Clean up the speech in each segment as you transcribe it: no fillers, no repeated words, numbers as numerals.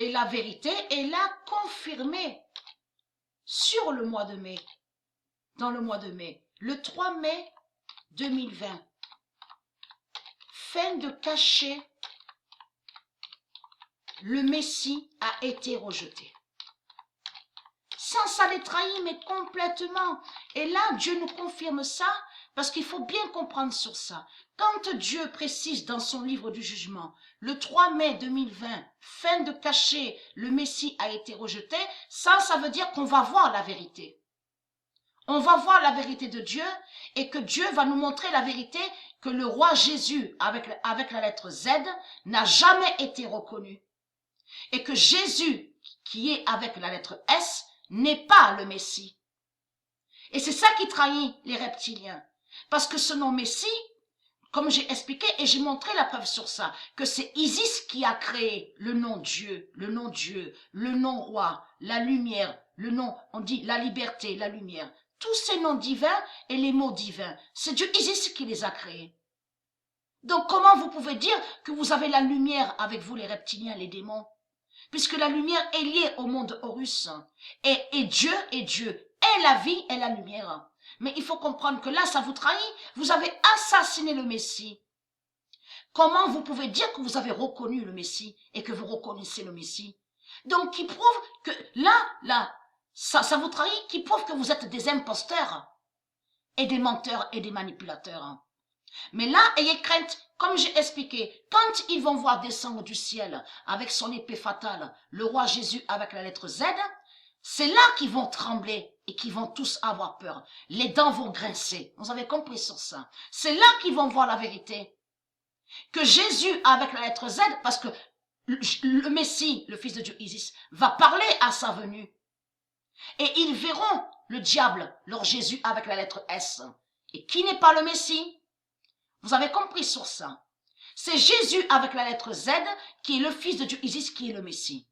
Et la vérité est là confirmée sur le mois de mai, dans le mois de mai, le 3 mai 2020. Fin de cacher, le Messie a été rejeté. Ça les trahit, mais complètement. Et là, Dieu nous confirme ça, parce qu'il faut bien comprendre sur ça. Quand Dieu précise dans son livre du jugement, le 3 mai 2020, fin de cacher, le Messie a été rejeté, ça veut dire qu'on va voir la vérité. On va voir la vérité de Dieu et que Dieu va nous montrer la vérité que le roi Jésus, avec la lettre Z, n'a jamais été reconnu. Et que Jésus, qui est avec la lettre S, n'est pas le Messie. Et c'est ça qui trahit les reptiliens. Parce que ce nom Messie, comme j'ai expliqué et j'ai montré la preuve sur ça, que c'est Isis qui a créé le nom Dieu, le nom roi, la lumière, le nom, on dit la liberté, la lumière. Tous ces noms divins et les mots divins, c'est Dieu Isis qui les a créés. Donc comment vous pouvez dire que vous avez la lumière avec vous les reptiliens, les démons? Puisque la lumière est liée au monde Horus. Et Dieu est la vie et la lumière. Mais il faut comprendre que là, ça vous trahit. Vous avez assassiné le Messie. Comment vous pouvez dire que vous avez reconnu le Messie et que vous reconnaissez le Messie? Donc, qui prouve que là, ça vous trahit, qui prouve que vous êtes des imposteurs et des menteurs et des manipulateurs. Mais là, ayez crainte, comme j'ai expliqué, quand ils vont voir descendre du ciel avec son épée fatale, le roi Jésus avec la lettre Z, c'est là qu'ils vont trembler et qu'ils vont tous avoir peur. Les dents vont grincer. Vous avez compris sur ça. C'est là qu'ils vont voir la vérité. Que Jésus avec la lettre Z, parce que le Messie, le fils de Dieu Isis, va parler à sa venue. Et ils verront le diable, leur Jésus avec la lettre S. Et qui n'est pas le Messie? Vous avez compris sur ça. C'est Jésus avec la lettre Z qui est le fils de Dieu Isis, qui est le Messie.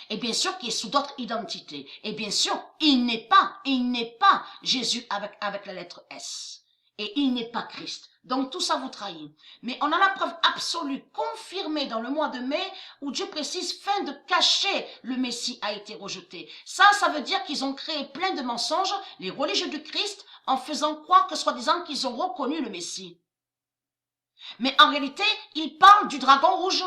Et bien sûr, qui est sous d'autres identités. Et bien sûr, il n'est pas Jésus avec la lettre S. Et il n'est pas Christ. Donc tout ça vous trahit. Mais on a la preuve absolue, confirmée dans le mois de mai, où Dieu précise, fin de cacher, le Messie a été rejeté. Ça veut dire qu'ils ont créé plein de mensonges, les religieux du Christ, en faisant croire que soi-disant qu'ils ont reconnu le Messie. Mais en réalité, ils parlent du dragon rouge.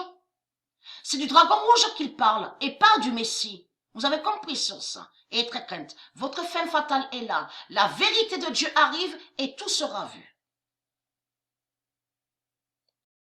C'est du dragon rouge qu'ils parlent et pas du Messie. Vous avez compris sur ça. Et très crainte, votre fin fatale est là. La vérité de Dieu arrive et tout sera vu.